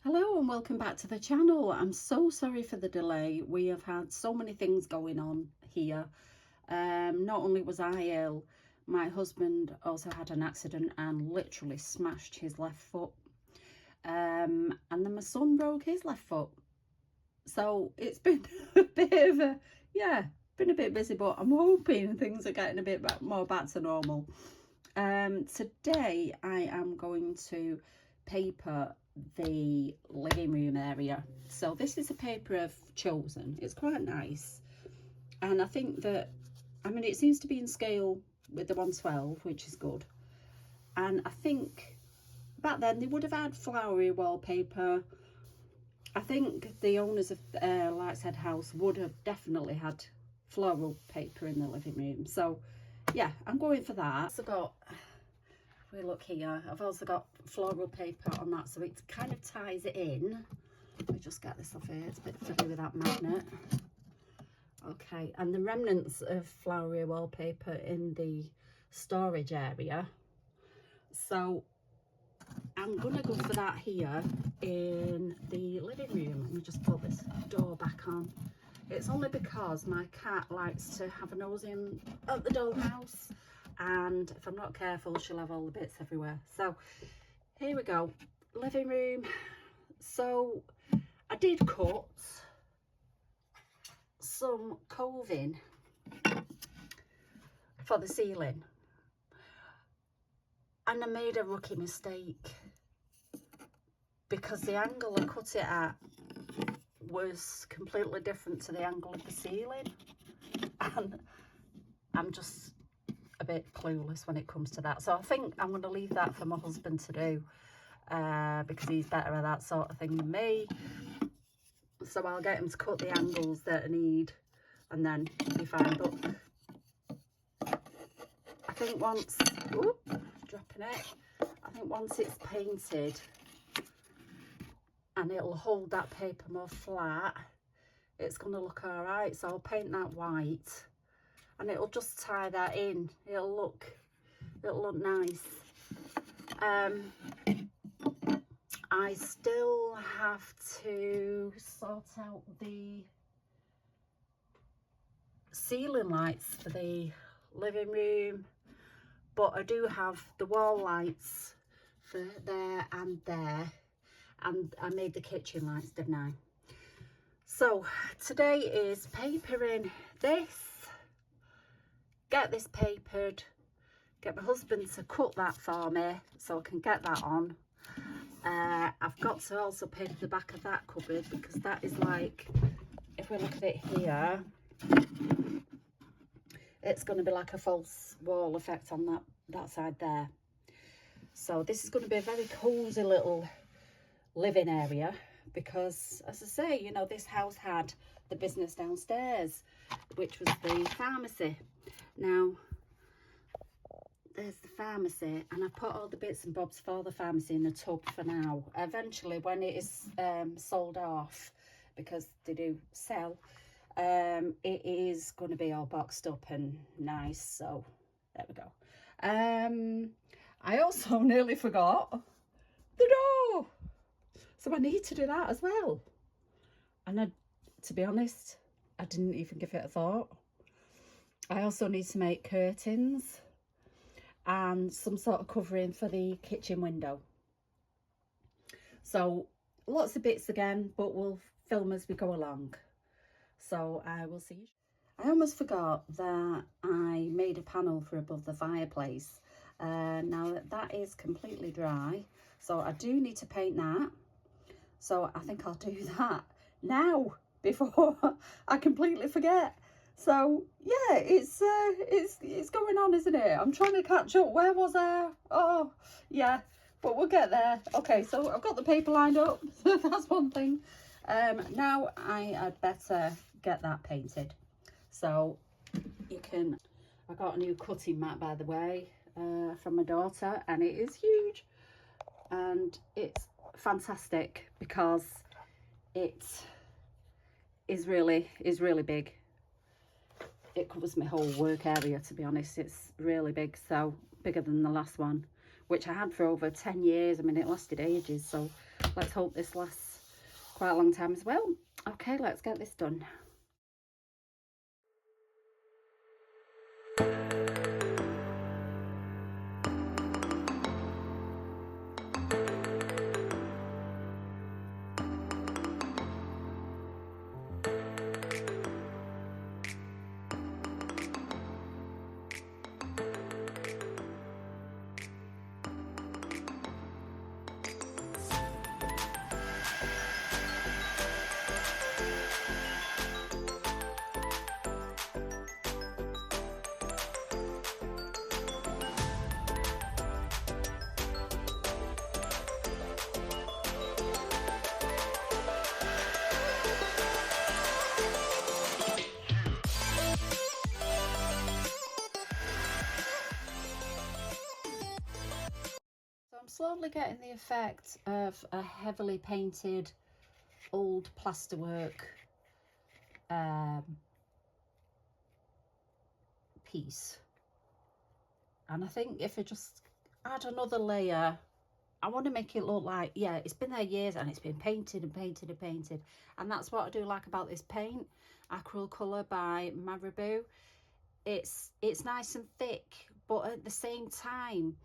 Hello and welcome back to the channel. I'm so sorry for the delay. We have had so many things going on here. Not only was I ill, my husband also had an accident and literally smashed his left foot. And then my son broke his left foot. So it's been a bit of a, been a bit busy, but I'm hoping things are getting a bit more back to normal. Today I am going to paper the living room area. So this is a paper I've chosen. It's quite nice, and I think that, I mean, it seems to be in scale with the 112, which is good. And I think back then they would have had flowery wallpaper. I think the owners of Lightshead House would have definitely had floral paper in the living room. So yeah, I'm going for that. So got, if we look here, I've also got floral paper on that, so it kind of ties it in. Let me just get this off here, it's a bit fiddly with that magnet. Okay, and the remnants of flowery wallpaper in the storage area. So I'm gonna go for that here in the living room. Let me just put this door back on. It's only because my cat likes to have a nose in at the dollhouse, and if I'm not careful she'll have all the bits everywhere. So here we go, living room. So I did cut some coving for the ceiling, and I made a rookie mistake because the angle I cut it at was completely different to the angle of the ceiling, and I'm just a bit clueless when it comes to that. So I think I'm going to leave that for my husband to do, because he's better at that sort of thing than me. So I'll get him to cut the angles that I need and then be fine. But I think once, dropping it, I think once it's painted and it'll hold that paper more flat, it's going to look all right. So I'll paint that white and it'll just tie that in. It'll look nice. I still have to sort out the ceiling lights for the living room, but I do have the wall lights for there and there, and I made the kitchen lights, didn't I? So today is papering this, get this papered, get my husband to cut that for me so I can get that on. I've got to also paper the back of that cupboard because that is like, if we look at it here, it's going to be like a false wall effect on that side there. So this is going to be a very cozy little living area because, as I say, you know, this house had the business downstairs, which was the pharmacy. Now there's the pharmacy, and I put all the bits and bobs for the pharmacy in the tub for now. Eventually, when it is sold off, because they do sell, it is going to be all boxed up and nice. So there we go. I also nearly forgot the door, so I need to do that as well. And to be honest, I didn't even give it a thought. I also need to make curtains and some sort of covering for the kitchen window. So lots of bits again, but we'll film as we go along. So I will see you. I almost forgot that I made a panel for above the fireplace. Now that is completely dry, so I do need to paint that. So I think I'll do that now before I completely forget. So yeah, it's going on, isn't it? I'm trying to catch up. Where was I? Oh yeah, but we'll get there. Okay, so I've got the paper lined up. That's one thing. Now I'd better get that painted. So you can, I got a new cutting mat, by the way, from my daughter, and it is huge and it's fantastic because it is really big. It covers my whole work area, to be honest. It's really big, so bigger than the last one, which I had for over 10 years. I mean, it lasted ages, so let's hope this lasts quite a long time as well. Okay, let's get this done. I'm slowly getting the effect of a heavily painted old plasterwork piece, and I think if I just add another layer, I want to make it look like, yeah, it's been there years and it's been painted and painted and painted. And that's what I do like about this paint, Acryl Colour by Marabou. It's nice and thick, but at the same time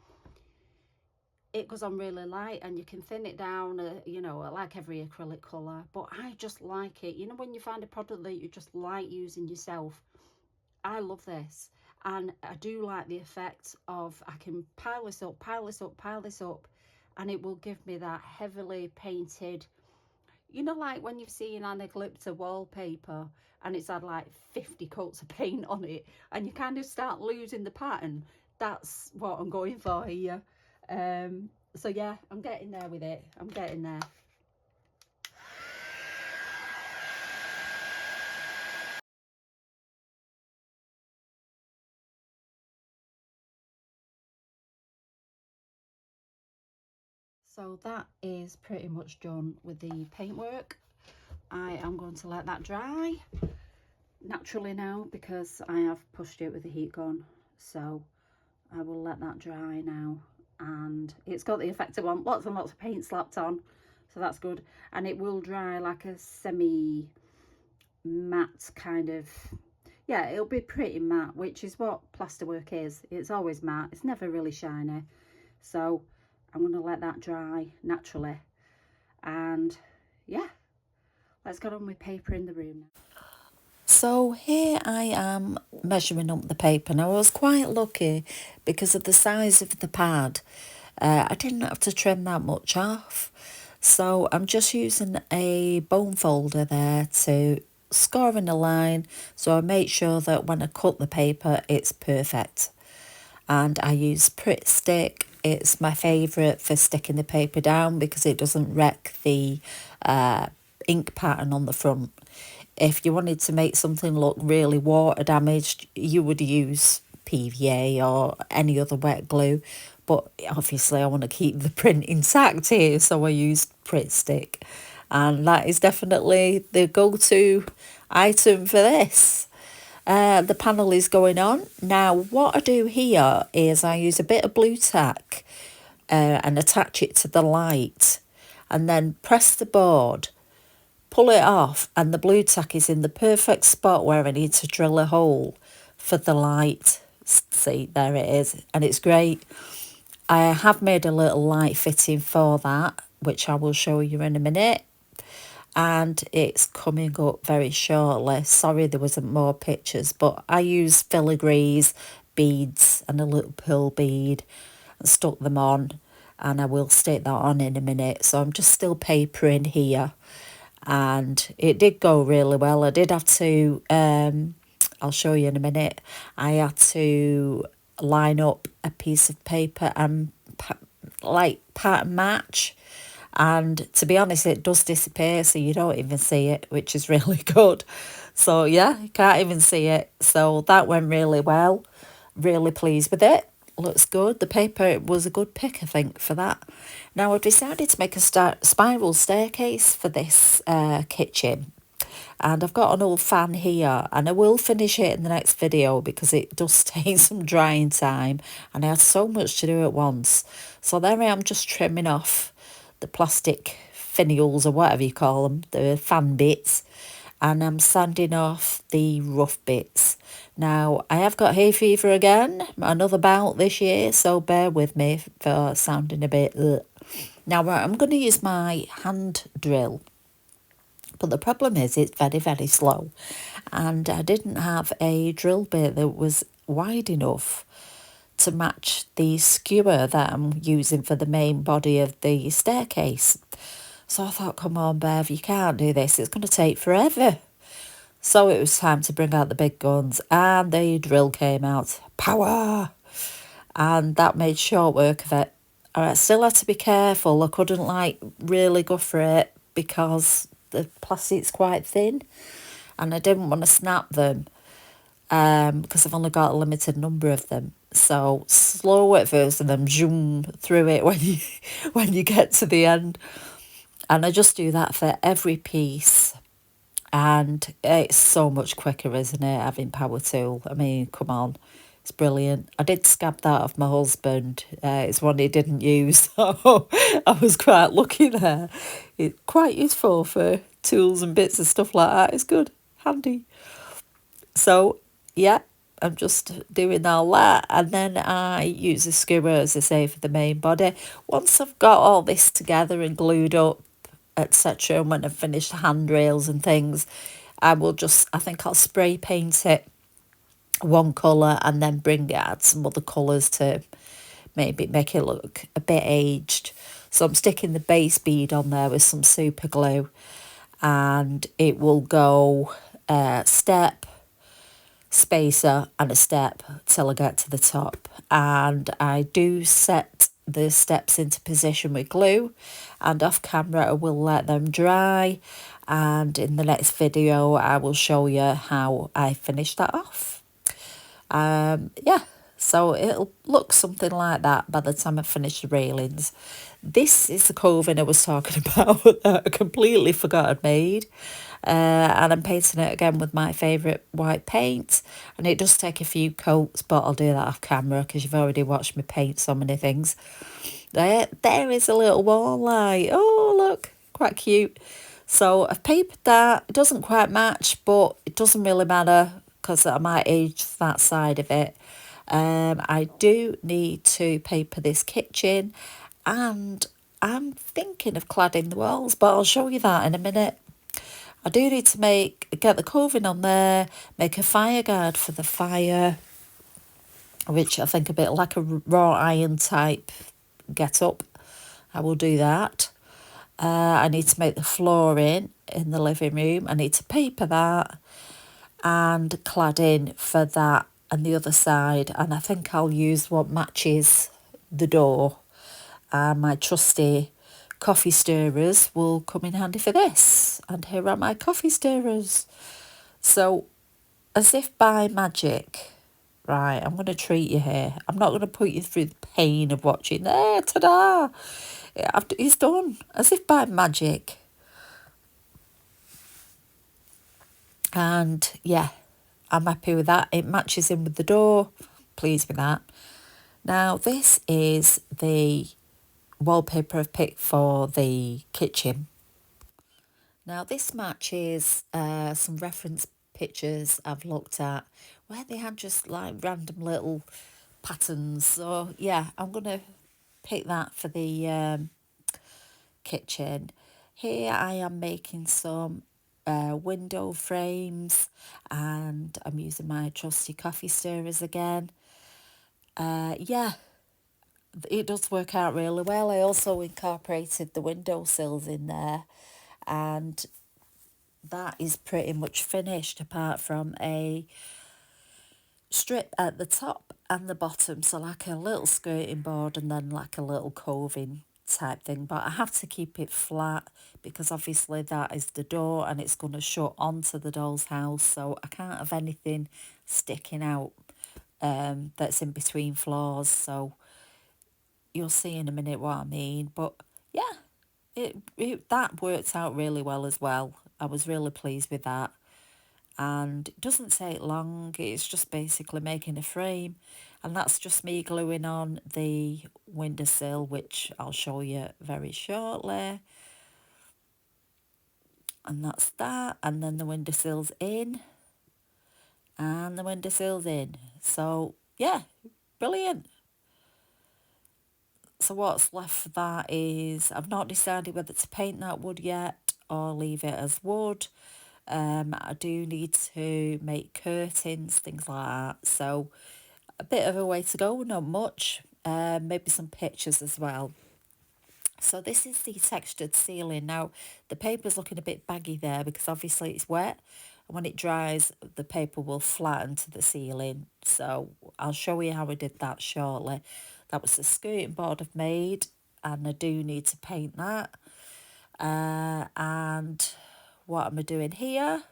it goes on really light, and you can thin it down, you know, like every acrylic colour. But I just like it, you know, when you find a product that you just like using yourself. I love this, and I do like the effect of, I can pile this up, pile this up, pile this up, and it will give me that heavily painted, you know, like when you've seen an Eclipse wallpaper and it's had like 50 coats of paint on it and you kind of start losing the pattern. That's what I'm going for here. So yeah, I'm getting there with it. I'm getting there. So that is pretty much done with the paintwork. I am going to let that dry naturally now because I have pushed it with the heat gun. So I will let that dry now, and it's got the effect I want, lots and lots of paint slapped on, so that's good. And it will dry like a semi matte kind of, yeah, it'll be pretty matte, which is what plasterwork is. It's always matte, it's never really shiny. So I'm going to let that dry naturally, and yeah, let's get on with paper in the room now. So here I am measuring up the paper. Now I was quite lucky because of the size of the pad. I didn't have to trim that much off. So I'm just using a bone folder there to score in a line, so I make sure that when I cut the paper it's perfect. And I use Pritt Stick. It's my favourite for sticking the paper down because it doesn't wreck the ink pattern on the front. If you wanted to make something look really water damaged, you would use PVA or any other wet glue. But obviously I want to keep the print intact here, so I used Pritt Stick. And that is definitely the go-to item for this. The panel is going on. Now what I do here is I use a bit of blue tack and attach it to the light, and then press the board, pull it off, and the blue tack is in the perfect spot where I need to drill a hole for the light. See, there it is, and it's great. I have made a little light fitting for that, which I will show you in a minute, and it's coming up very shortly. Sorry there wasn't more pictures, but I used filigrees, beads and a little pearl bead and stuck them on, and I will stick that on in a minute. So I'm just still papering here, and it did go really well. I did have to, I'll show you in a minute, I had to line up a piece of paper and like pattern match, and to be honest it does disappear, so you don't even see it, which is really good. So yeah, you can't even see it. So that went really well, really pleased with it. Looks good. The paper was a good pick, I think, for that. Now I've decided to make a spiral staircase for this kitchen, and I've got an old fan here, and I will finish it in the next video because it does take some drying time and I had so much to do at once. So there I am, just trimming off the plastic finials or whatever you call them, the fan bits, and I'm sanding off the rough bits. Now, I have got hay fever again, another bout this year, so bear with me for sounding a bit ugh. Now, I'm going to use my hand drill, but the problem is it's very, very slow, and I didn't have a drill bit that was wide enough to match the skewer that I'm using for the main body of the staircase. So I thought, come on, Bev, you can't do this. It's going to take forever. So it was time to bring out the big guns, and the drill came out. Power! And that made short work of it. I still had to be careful. I couldn't really go for it because the plastic's quite thin, and I didn't want to snap them because I've only got a limited number of them. So slow at first and then zoom through it when you get to the end. And I just do that for every piece. And it's so much quicker, isn't it, having power tool? I mean, come on, it's brilliant. I did scab that off my husband. It's one he didn't use, so I was quite lucky there. It's quite useful for tools and bits and stuff like that. It's good, handy. So, yeah, I'm just doing all that, and then I use a skewer, as I say, for the main body. Once I've got all this together and glued up, etc., and when I've finished the handrails and things, I think I'll spray paint it one colour and then add some other colours to maybe make it look a bit aged. So I'm sticking the base bead on there with some super glue, and it will go step, spacer and a step till I get to the top. And I do set the steps into position with glue, and off camera I will let them dry, and in the next video I will show you how I finish that off. Yeah, so it'll look something like that by the time I finish the railings. This is the coving I was talking about that I completely forgot I'd made. And I'm painting it again with my favourite white paint. And it does take a few coats, but I'll do that off camera because you've already watched me paint so many things. There is a little wall light. Oh, look, quite cute. So I've papered that. It doesn't quite match, but it doesn't really matter because I might age that side of it. I do need to paper this kitchen, and I'm thinking of cladding the walls, but I'll show you that in a minute. I do need to get the coving on there, make a fire guard for the fire, which I think a bit like a raw iron type get up. I will do that. I need to make the flooring in the living room. I need to paper that and cladding for that and the other side. And I think I'll use what matches the door. My trusty coffee stirrers will come in handy for this. And here are my coffee stirrers. So, as if by magic, right, I'm going to treat you here. I'm not going to put you through the pain of watching. There, ta-da! It's done, as if by magic. And, yeah, I'm happy with that. It matches in with the door. Pleased with that. Now, this is the wallpaper I've picked for the kitchen. Now, this matches some reference pictures I've looked at where they had just like random little patterns. So, yeah, I'm going to pick that for the kitchen. Here I am making some window frames, and I'm using my trusty coffee stirrers again. Yeah, it does work out really well. I also incorporated the windowsills in there, and that is pretty much finished apart from a strip at the top and the bottom, so like a little skirting board and then like a little coving type thing. But I have to keep it flat because obviously that is the door and it's going to shut onto the doll's house, so I can't have anything sticking out that's in between floors. So you'll see in a minute what I mean. But yeah, that worked out really well as well. I was really pleased with that. And it doesn't take long. It's just basically making a frame, and that's just me gluing on the windowsill, which I'll show you very shortly. And that's that. And then the windowsill's in. And the windowsill's in. So, yeah, brilliant. So what's left for that is, I've not decided whether to paint that wood yet or leave it as wood. I do need to make curtains, things like that. So a bit of a way to go, not much. Maybe some pictures as well. So this is the textured ceiling. Now, the paper's looking a bit baggy there because obviously it's wet. And when it dries, the paper will flatten to the ceiling. So I'll show you how I did that shortly. That was the skirting board I've made, and I do need to paint that. And what am I doing here?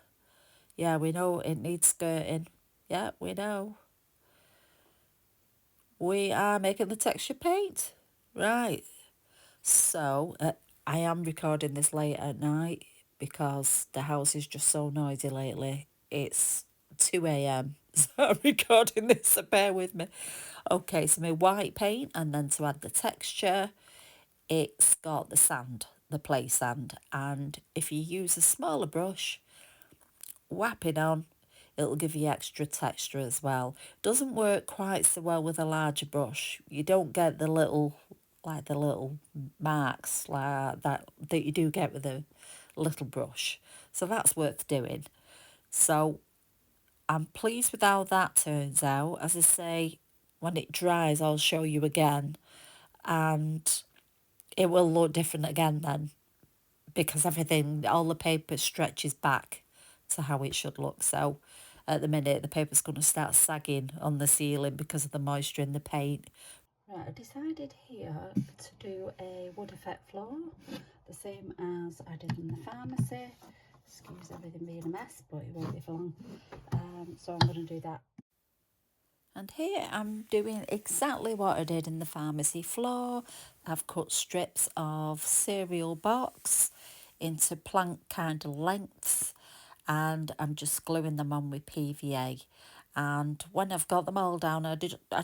Yeah, we know it needs skirting. Yeah, we know. We are making the texture paint. Right. So, I am recording this late at night because the house is just so noisy lately. It's 2 a.m. So I'm recording this, so bear with me. Okay, so my white paint, and then to add the texture, it's got the sand, the play sand. And if you use a smaller brush, whap it on, it'll give you extra texture as well. Doesn't work quite so well with a larger brush. You don't get the little marks like that you do get with a little brush. So that's worth doing. So I'm pleased with how that turns out. As I say, when it dries, I'll show you again, and it will look different again then, because everything, all the paper stretches back to how it should look. So at the minute, the paper's going to start sagging on the ceiling because of the moisture in the paint. Right, I decided here to do a wood effect floor, the same as I did in the pharmacy. Excuse everything being a mess, but it won't be for long. So I'm going to do that. And here I'm doing exactly what I did in the pharmacy floor. I've cut strips of cereal box into plank kind of lengths, and I'm just gluing them on with PVA. And when I've got them all down, I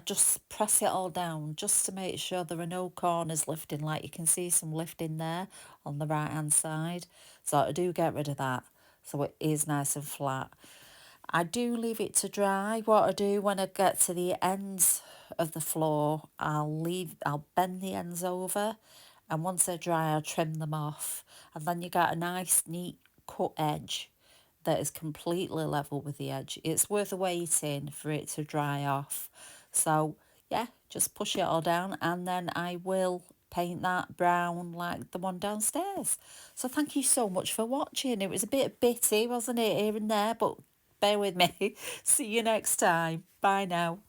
just press it all down just to make sure there are no corners lifting, like you can see some lifting there on the right hand side. So I do get rid of that, so it is nice and flat. I do leave it to dry. What I do when I get to the ends of the floor, I'll bend the ends over, and once they're dry, I'll trim them off. And then you get a nice, neat cut edge that is completely level with the edge. It's worth waiting for it to dry off. So yeah, just push it all down, and then I will paint that brown like the one downstairs. So thank you so much for watching. It was a bit bitty, wasn't it, here and there, but bear with me. See you next time. Bye now.